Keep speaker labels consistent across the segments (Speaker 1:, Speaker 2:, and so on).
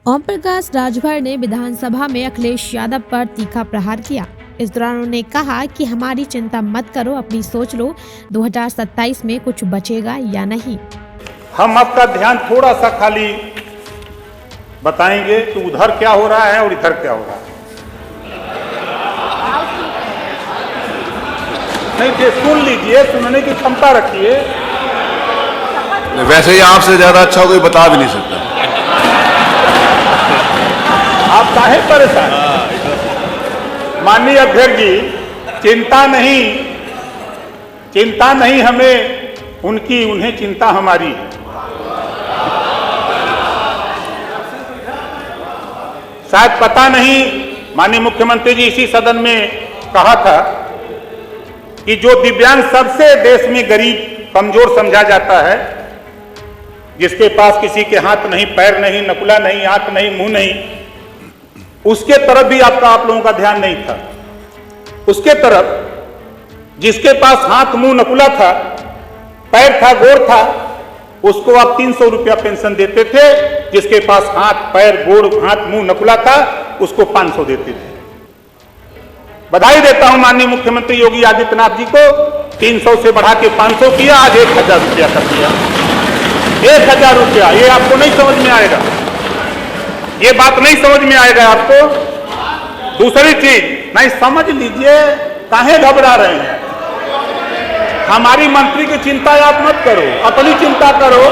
Speaker 1: ओम प्रकाश राजभर ने विधानसभा में अखिलेश यादव पर तीखा प्रहार किया। इस दौरान उन्होंने कहा कि हमारी चिंता मत करो, अपनी सोच लो, 2027 में कुछ बचेगा या नहीं।
Speaker 2: हम आपका ध्यान थोड़ा सा खाली बताएंगे कि उधर क्या हो रहा है और इधर क्या हो रहा है। नहीं, सुन लीजिए, सुनने की क्षमता रखिए।
Speaker 3: वैसे ही आपसे ज्यादा अच्छा कोई बता भी नहीं सकता।
Speaker 2: आप काहे परेशान? माननीय अध्यक्ष जी, चिंता नहीं हमें उनकी, उन्हें चिंता हमारी है। शायद पता नहीं, माननीय मुख्यमंत्री जी इसी सदन में कहा था कि जो दिव्यांग सबसे देश में गरीब कमजोर समझा जाता है, जिसके पास किसी के हाथ नहीं, पैर नहीं, नकुला नहीं, आंख नहीं, मुंह नहीं, उसके तरफ भी आप लोगों का ध्यान नहीं था। उसके तरफ जिसके पास हाथ मुंह नकुला था, पैर था, गोड़ था, उसको आप 300 रुपया पेंशन देते थे। जिसके पास हाथ पैर गोड़ हाथ मुंह नकुला था, उसको 500 देते थे। बधाई देता हूं माननीय मुख्यमंत्री योगी आदित्यनाथ जी को, 300 से बढ़ा के 500 किया, आज 1000 रुपया कर दिया। 1000 रुपया, ये आपको नहीं समझ में आएगा, ये बात नहीं समझ में आएगा आपको। दूसरी चीज नहीं समझ लीजिए, काहे घबरा रहे हैं? हमारी मंत्री की चिंता आप मत करो, अपनी चिंता करो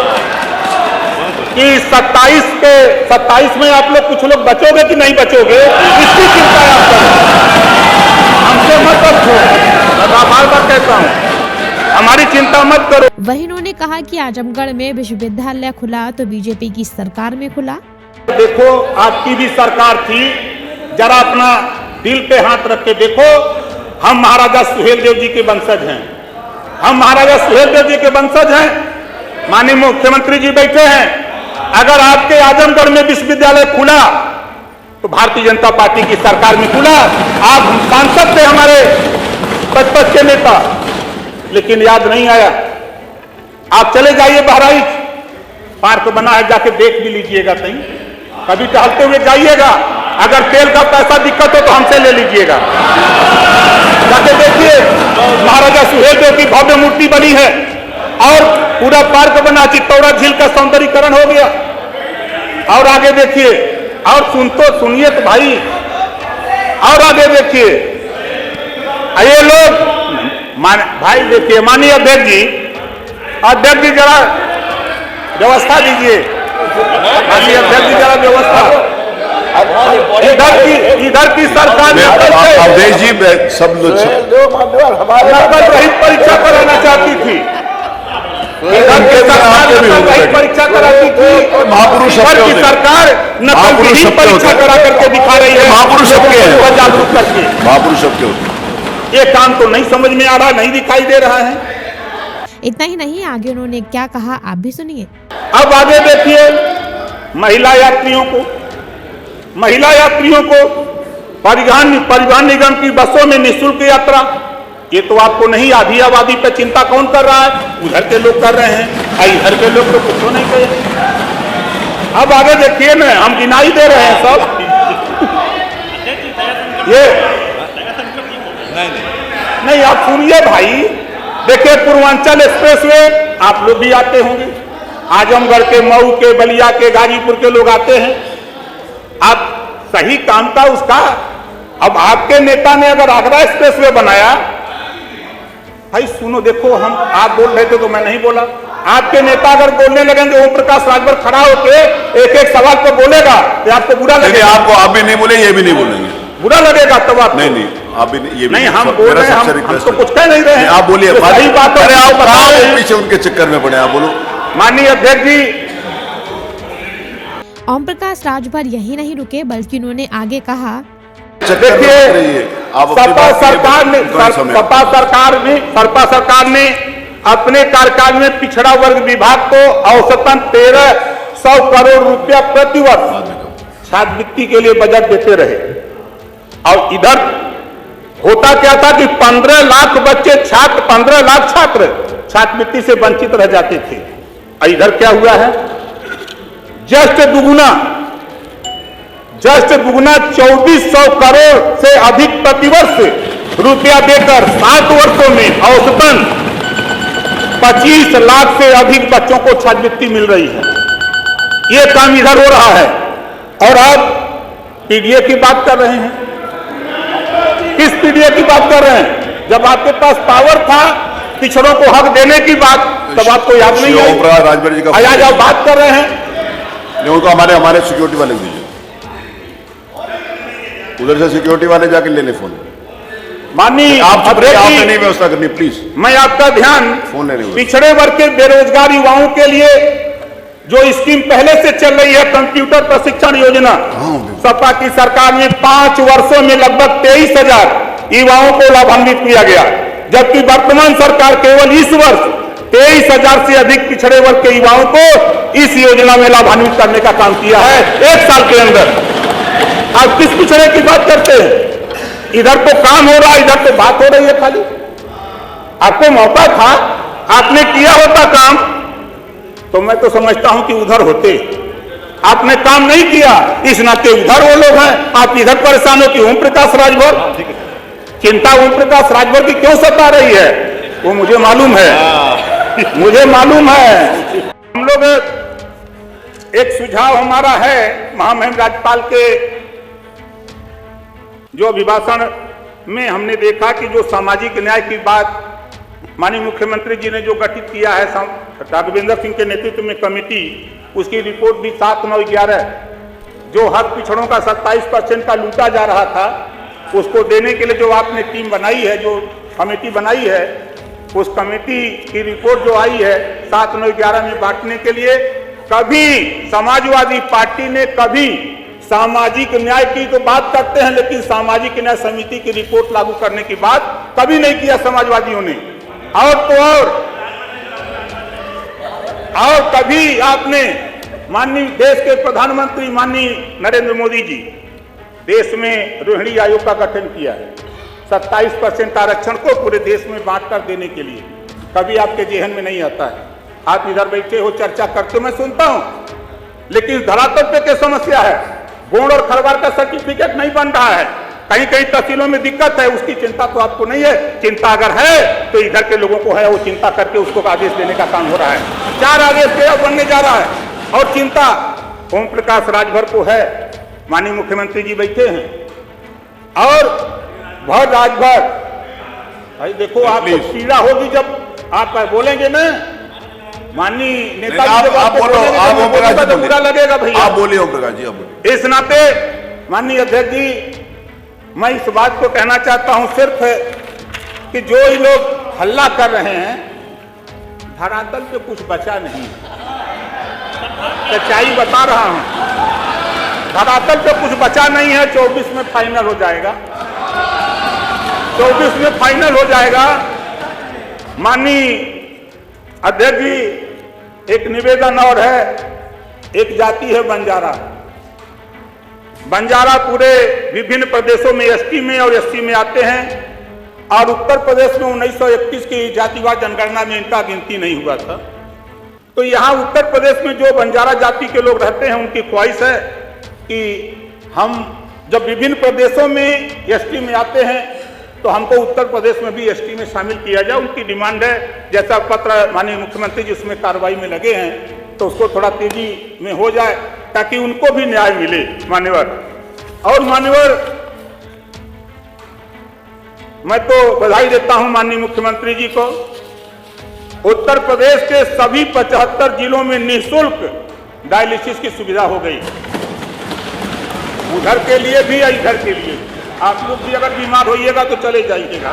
Speaker 2: कि 27 में आप लोग कुछ लोग बचोगे कि नहीं बचोगे, इसकी चिंता आप करो। हमसे मत पूछो, मैं बार-बार कहता हूं, हमारी चिंता मत करो।
Speaker 1: वहीं उन्होंने कहा कि आजमगढ़ में विश्वविद्यालय खुला तो बीजेपी की सरकार में खुला।
Speaker 2: देखो, आपकी भी सरकार थी, जरा अपना दिल पे हाथ रख के देखो। हम महाराजा सुहेलदेव जी के वंशज हैं, हम महाराजा सुहेलदेव जी के वंशज हैं। माननीय मुख्यमंत्री जी बैठे हैं। अगर आपके आजमगढ़ में विश्वविद्यालय खुला तो भारतीय जनता पार्टी की सरकार में खुला। आप सांसद थे हमारे 55 के नेता, लेकिन याद नहीं आया। आप चले जाइए बहराइच, पार्क बना है, जाके देख भी लीजिएगा। कहीं कभी टहलते हुए जाइएगा, अगर तेल का पैसा दिक्कत हो तो हमसे ले लीजिएगा, जाके देखिए। महाराजा सुहेलदेव की भव्य मूर्ति बनी है और पूरा पार्क बना, चित्तौरा झील का सौंदर्यीकरण हो गया। और आगे देखिए, और सुनिए तो भाई, और आगे देखिए। ये लोग भाई देखिए, माननीय अध्यक्ष जी जरा व्यवस्था दीजिए। माननीय अध्यक्ष जी जरा व्यवस्था। इधर की सरकार
Speaker 3: अध्यक्ष जी सब लोग
Speaker 2: नकल रहित परीक्षा कराना चाहती थी। इधर की सरकार नकल रहित परीक्षा कराती थी,
Speaker 3: महापुरुष
Speaker 2: की सरकार नकल रहित परीक्षा करा करके दिखा रही है।
Speaker 3: महापुरुष सबके
Speaker 2: जागरूक करके,
Speaker 3: महापुरुष सबके
Speaker 2: ये काम तो नहीं समझ में आ रहा, नहीं दिखाई दे रहा है।
Speaker 1: इतना ही नहीं, आगे उन्होंने क्या कहा आप भी सुनिए।
Speaker 2: अब आगे देखिए, महिला यात्रियों को परिवहन निगम की बसों में निःशुल्क यात्रा। ये तो आपको नहीं, आधी आबादी पे चिंता कौन कर रहा है? उधर के लोग कर रहे हैं, इधर के लोग तो कुछ नहीं कहे। अब आगे देखिए ना, हम गिनाई दे रहे हैं सब। ये नहीं, आप सुनिए भाई। देखिए, पूर्वांचल एक्सप्रेसवे आप लोग भी आते होंगे, आजमगढ़ के, मऊ के, बलिया के, गाजीपुर के लोग आते हैं। आप सही काम का उसका, अब आपके नेता ने अगर आगरा एक्सप्रेसवे बनाया, भाई सुनो, देखो, आप बोल रहे थे तो मैं नहीं बोला। आपके नेता अगर बोलने लगेंगे, ओम प्रकाश राजभर खड़ा होके एक सवाल पर बोलेगा तो आपको बुरा लगेगा।
Speaker 3: आपको आप भी नहीं बोले, ये भी नहीं बोलेंगे,
Speaker 2: बुरा लगेगा तब आप
Speaker 3: नहीं, आप भी ये भी
Speaker 2: नहीं। हम बोल रहे हैं, हम तो कुछ कह नहीं रहे हैं।
Speaker 3: आप बोलिए,
Speaker 2: सही बात है।
Speaker 3: आप बताओ, पीछे उनके चक्कर में पड़े, आप बोलो।
Speaker 2: माननीय अध्यक्ष जी,
Speaker 1: ओम प्रकाश राजभर यही नहीं रुके, बल्कि उन्होंने आगे कहा,
Speaker 2: देखिए, सपा सरकार ने अपने कार्यकाल में पिछड़ा वर्ग विभाग को औसतन 1300 करोड़ रुपया प्रति वर्ष छात्रवृत्ति के लिए बजट देते रहे। और इधर होता क्या था कि 15 लाख बच्चे 15 लाख छात्र छात्रवृत्ति से वंचित रह जाते थे। और इधर क्या हुआ है, जस्ट दुगुना जस्ट दुगुना 2400 करोड़ से अधिक प्रतिवर्ष रुपया देकर 7 वर्षों में औसतन 25 लाख से अधिक बच्चों को छात्रवृत्ति मिल रही है। ये काम इधर हो रहा है और आप पीडीए की बात कर रहे हैं। किस पीडीए की बात कर रहे हैं? जब आपके पास पावर था पिछड़ों को हक देने की बात, तब आपको याद नहीं आई।
Speaker 3: राजभर जी का
Speaker 2: आज आप बात कर रहे हैं।
Speaker 3: नहीं, उनको हमारे सिक्योरिटी वाले को दीजिए, उधर से सिक्योरिटी वाले जाके ले ले फोन।
Speaker 2: माननीय
Speaker 3: आपने नहीं व्यवस्था करनी, प्लीज।
Speaker 2: मैं आपका ध्यान
Speaker 3: फोन लेने
Speaker 2: पिछड़े वर्ग के बेरोजगार युवाओं के लिए जो स्कीम पहले से चल रही है, कंप्यूटर प्रशिक्षण योजना, सपा की सरकार में 5 वर्षों में लगभग 23,000 युवाओं को लाभान्वित किया गया, जबकि वर्तमान सरकार केवल इस वर्ष 23,000 से अधिक पिछड़े वर्ग के युवाओं को इस योजना में लाभान्वित करने का काम किया है 1 साल के अंदर। आप किस पिछड़े की बात करते हैं? इधर तो काम हो रहा है, इधर तो बात हो रही है खाली। आपको मौका था, आपने किया होता काम तो मैं तो समझता हूं कि उधर होते। आपने काम नहीं किया, इस नाते उधर वो लोग हैं, आप इधर परेशान हो कि ओम प्रकाश राजभर। चिंता ओम प्रकाश राजभर की क्यों सता रही है वो मुझे मालूम है, मुझे मालूम है। हम लोग एक सुझाव हमारा है महामहिम राज्यपाल के जो अभिभाषण में हमने देखा कि जो सामाजिक न्याय की बात माननीय मुख्यमंत्री जी ने जो गठित किया है राघवेंद्र सिंह के नेतृत्व में कमेटी, उसकी रिपोर्ट भी 7/9/11 जो हक पिछड़ों का 27% का लूटा जा रहा था उसको देने के लिए जो आपने टीम बनाई है, जो कमेटी बनाई है, उस कमेटी की रिपोर्ट जो आई है 7/9/11 में बांटने के लिए, कभी समाजवादी पार्टी ने कभी सामाजिक न्याय की तो बात करते हैं लेकिन सामाजिक न्याय समिति की रिपोर्ट लागू करने की बात कभी नहीं किया समाजवादियों ने। और तो और कभी आपने माननीय देश के प्रधानमंत्री माननीय नरेंद्र मोदी जी देश में रोहिणी आयोग का गठन किया है 27% आरक्षण को पूरे देश में बांट कर देने के लिए, कभी आपके जेहन में नहीं आता है। आप इधर बैठे हो चर्चा करते मैं सुनता हूं, लेकिन धरातल पे क्या समस्या है? गोंड और खरवार का सर्टिफिकेट नहीं बन रहा है, कहीं कहीं तहसीलों में दिक्कत है, उसकी चिंता तो आपको नहीं है। चिंता अगर है तो इधर के लोगों को है, वो चिंता करके उसको आदेश देने का काम हो रहा है। 4 आदेश के बनने जा रहा है और चिंता ओम प्रकाश राजभर को है। माननीय मुख्यमंत्री जी बैठे हैं और भर राजभर, भाई देखो आपको पीड़ा होगी जब आप बोलेंगे ना। माननीय नेता जी
Speaker 3: आप बोलो,
Speaker 2: बुरा लगेगा भैया।
Speaker 3: आप बोलिए ओम प्रकाश जी, आप बोलिए।
Speaker 2: इस नाते माननीय अध्यक्ष जी, मैं इस बात को कहना चाहता हूं सिर्फ कि जो ही लोग हल्ला कर रहे हैं, धरातल पे कुछ बचा नहीं। सच्चाई बता रहा हूं, धरातल पे कुछ बचा नहीं है। 24 में फाइनल हो जाएगा, 24 में फाइनल हो जाएगा। माननीय अध्यक्ष जी, एक निवेदन और है, एक जाति है बंजारा। बंजारा पूरे विभिन्न प्रदेशों में एसटी में और एससी में आते हैं और उत्तर प्रदेश में 1931 की जातिवार जनगणना में इनका गिनती नहीं हुआ था। तो यहाँ उत्तर प्रदेश में जो बंजारा जाति के लोग रहते हैं उनकी ख्वाहिश है कि हम जब विभिन्न प्रदेशों में एसटी में आते हैं तो हमको उत्तर प्रदेश में भी एसटी में शामिल किया जाए। उनकी डिमांड है, जैसा पत्र माननीय मुख्यमंत्री जी उसमें कार्रवाई में लगे हैं तो उसको थोड़ा तेजी में हो जाए ताकि उनको भी न्याय मिले। मान्यवर और मान्यवर, मैं तो बधाई देता हूं माननीय मुख्यमंत्री जी को। उत्तर प्रदेश के सभी 75 जिलों में निःशुल्क डायलिसिस की सुविधा हो गई, उधर के लिए भी या इधर के लिए। आप लोग भी अगर बीमार होइएगा तो चले जाइएगा।